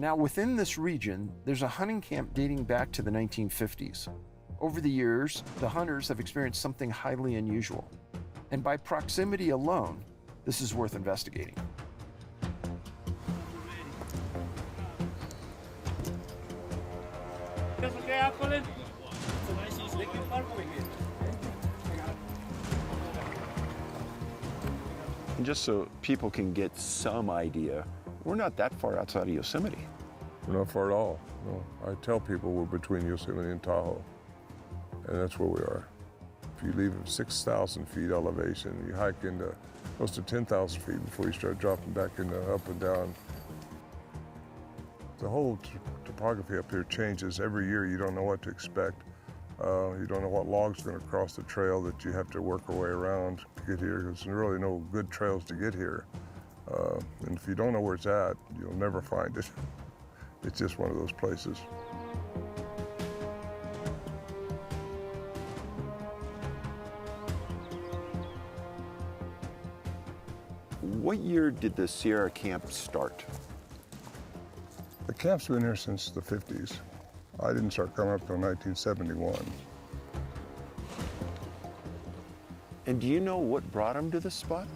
Now, within this region, there's a hunting camp dating back to the 1950s. Over the years, the hunters have experienced something highly unusual. And by proximity alone, this is worth investigating. And just so people can get some idea, we're not that far outside of Yosemite. We're not far at all. No. I tell people we're between Yosemite and Tahoe, and that's where we are. If you leave at 6,000 feet elevation, you hike into close to 10,000 feet before you start dropping back into up and down. The whole topography up here changes every year. You don't know what to expect. You don't know what log's going to cross the trail that you have to work your way around to get here. There's really no good trails to get here. And if you don't know where it's at, you'll never find it. It's just one of those places. What year did the Sierra Camp start? The camp's been here since the 50s. I didn't start coming up until 1971. And do you know what brought him to this spot?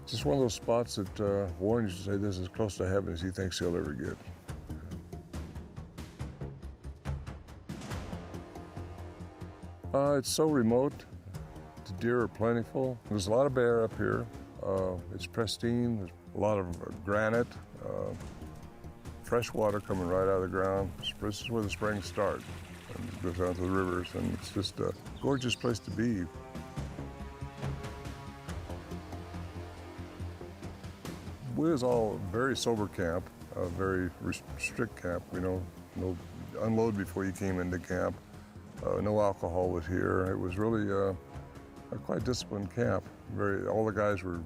Just one of those spots that Warren used to say this is as close to heaven as he thinks he'll ever get. It's so remote. The deer are plentiful. There's a lot of bear up here. It's pristine. There's a lot of granite, fresh water coming right out of the ground. This is where the springs start. And it goes down to the rivers, and it's just a gorgeous place to be. We was all a very sober camp, a very strict camp. No unload before you came into camp. No alcohol was here. It was really a quite disciplined camp. All the guys were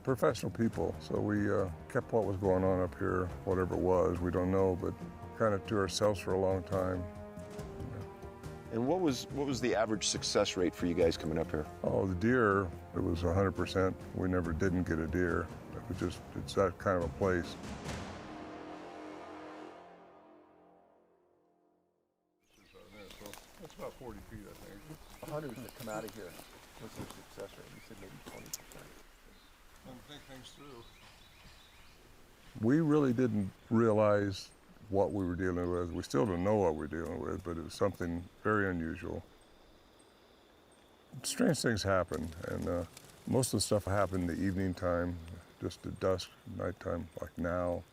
professional people, so we kept what was going on up here, whatever it was, we don't know, but kind of to ourselves for a long time. And what was the average success rate for you guys coming up here? Oh, the deer, it was 100%. We never didn't get a deer. It's that kind of a place. That's about 40 feet, I think. Hunters that come out of here, what's their success rate? You said maybe 20%. And think things through. We really didn't realize what we were dealing with. We still don't know what we're dealing with, but it was something very unusual. Strange things happen, and most of the stuff happened in the evening time, just at dusk, nighttime, like now.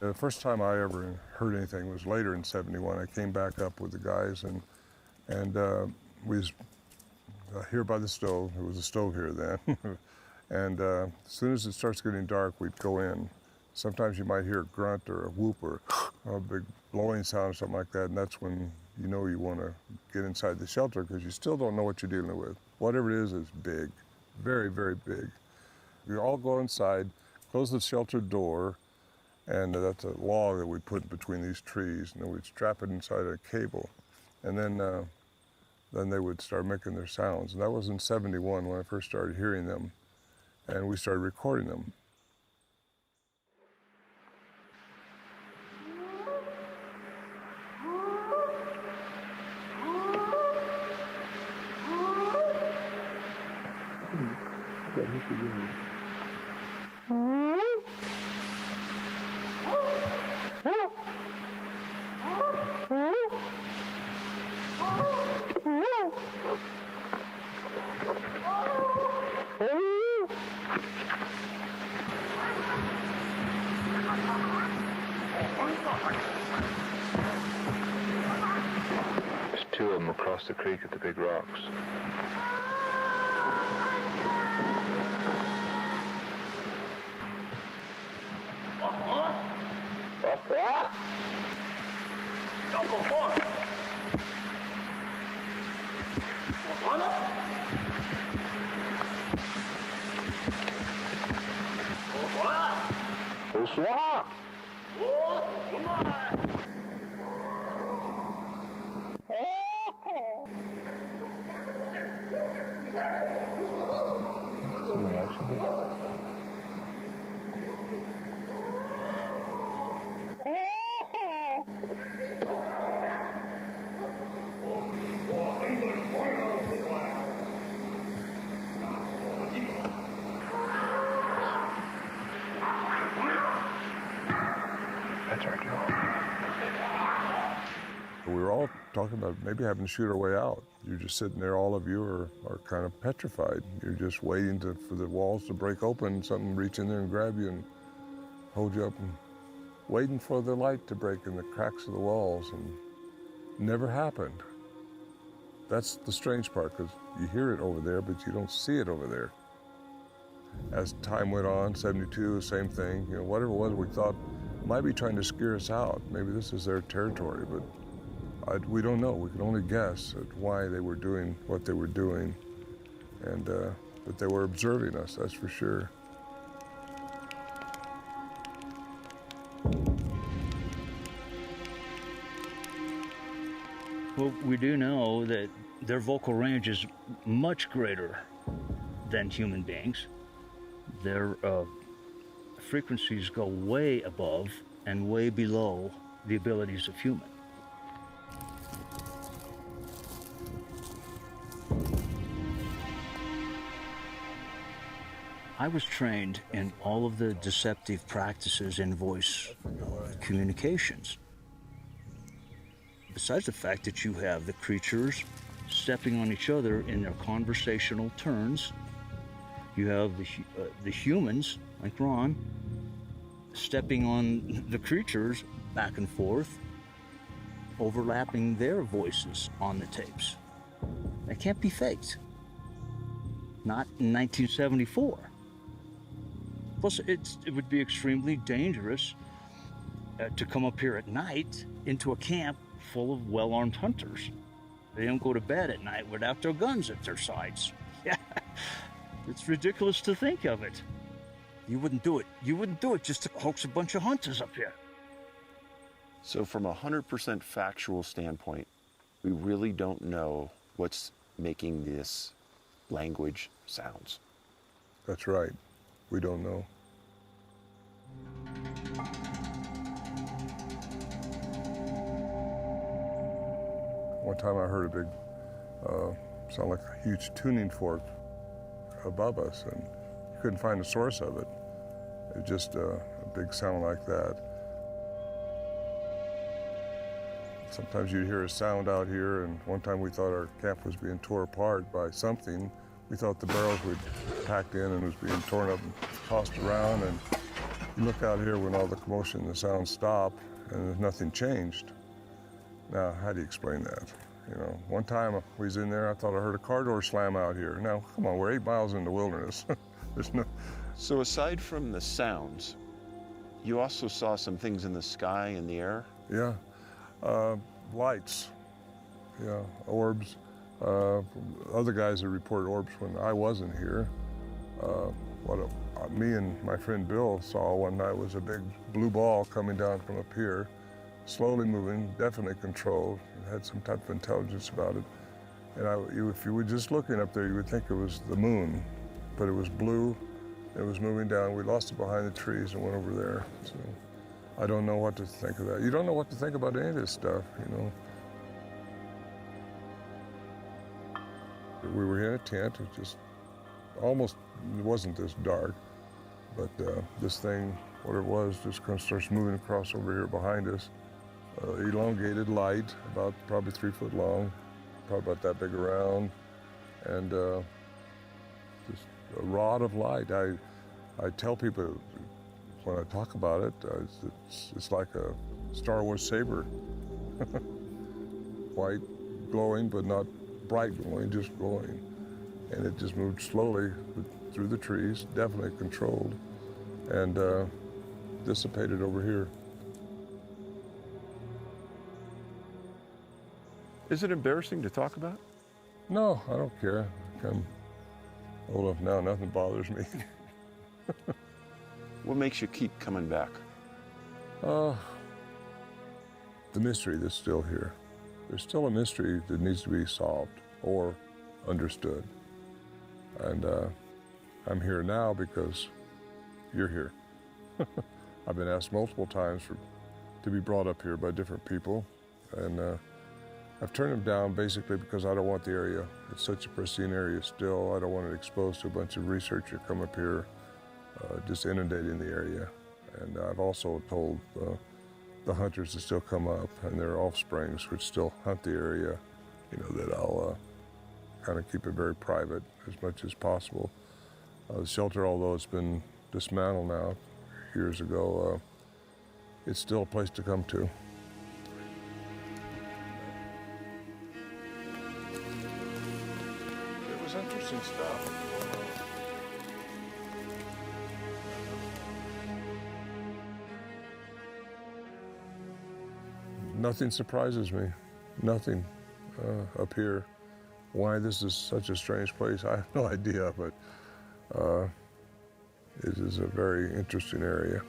The first time I ever heard anything was later in '71. I came back up with the guys, and we was here by the stove. There was a stove here then. And as soon as it starts getting dark, we'd go in. Sometimes you might hear a grunt or a whoop or a big blowing sound or something like that, and that's when you know you want to get inside the shelter because you still don't know what you're dealing with. Whatever it is big, very, very big. We all go inside, close the shelter door, and that's a log that we put between these trees, and then we'd strap it inside a cable, and then they would start making their sounds. And that was in '71 when I first started hearing them, and we started recording them. There's two of them across the creek at the big rocks. That's our job. We were all talking about maybe having to shoot our way out. You're just sitting there, all of you are kind of petrified. You're just waiting for the walls to break open, something reach in there and grab you and hold you up, and waiting for the light to break in the cracks of the walls, and never happened. That's the strange part, because you hear it over there, but you don't see it over there. As time went on, 72, same thing. You know, whatever it was, we thought might be trying to scare us out. Maybe this is their territory, but we don't know. We can only guess at why they were doing what they were doing, and but they were observing us, that's for sure. Well, we do know that their vocal range is much greater than human beings. Their frequencies go way above and way below the abilities of human. I was trained in all of the deceptive practices in voice communications. Besides the fact that you have the creatures stepping on each other in their conversational turns, you have the humans, like Ron, stepping on the creatures back and forth, overlapping their voices on the tapes. That can't be faked. Not in 1974. Plus, it would be extremely dangerous to come up here at night into a camp full of well-armed hunters. They don't go to bed at night without their guns at their sides. Yeah, it's ridiculous to think of it. You wouldn't do it. You wouldn't do it just to coax a bunch of hunters up here. So from a 100% factual standpoint, we really don't know what's making this language sounds. That's right. We don't know. One time I heard a big, sound like a huge tuning fork above us, and you couldn't find the source of it. It was just a big sound like that. Sometimes you'd hear a sound out here, and one time we thought our camp was being torn apart by something. We thought the barrels we'd packed in and was being torn up and tossed around, and you look out here when all the commotion and the sound stop, and there's nothing changed. Now, how do you explain that? You know, one time we was in there, I thought I heard a car door slam out here. Now, come on, we're 8 miles in the wilderness. There's no... So aside from the sounds, you also saw some things in the sky and the air? Yeah, lights, yeah, orbs. Other guys that reported orbs when I wasn't here. Me and my friend Bill saw one night was a big blue ball coming down from up here, slowly moving, definitely controlled. It had some type of intelligence about it. And if you were just looking up there, you would think it was the moon, but it was blue. It was moving down. We lost it behind the trees and went over there. So I don't know what to think of that. You don't know what to think about any of this stuff, you know. We were in a tent. It just almost, it wasn't this dark, but this thing, what it was, just kind of starts moving across over here behind us. Elongated light, about probably 3 foot long, probably about that big around, and just a rod of light. I tell people when I talk about it, it's like a Star Wars saber. White, glowing, but not bright glowing, just glowing. And it just moved slowly through the trees, definitely controlled, and dissipated over here. Is it embarrassing to talk about? No, I don't care. I'm old enough now, nothing bothers me. What makes you keep coming back? The mystery that's still here. There's still a mystery that needs to be solved or understood. And I'm here now because you're here. I've been asked multiple times to be brought up here by different people, and I've turned them down basically because I don't want the area. It's such a pristine area still. I don't want it exposed to a bunch of researchers come up here, just inundating the area. And I've also told the hunters that still come up and their offsprings, which still hunt the area, that I'll kind of keep it very private as much as possible. The shelter, although it's been dismantled now years ago, it's still a place to come to. It was interesting stuff. Nothing surprises me, nothing up here. Why this is such a strange place, I have no idea, but it is a very interesting area.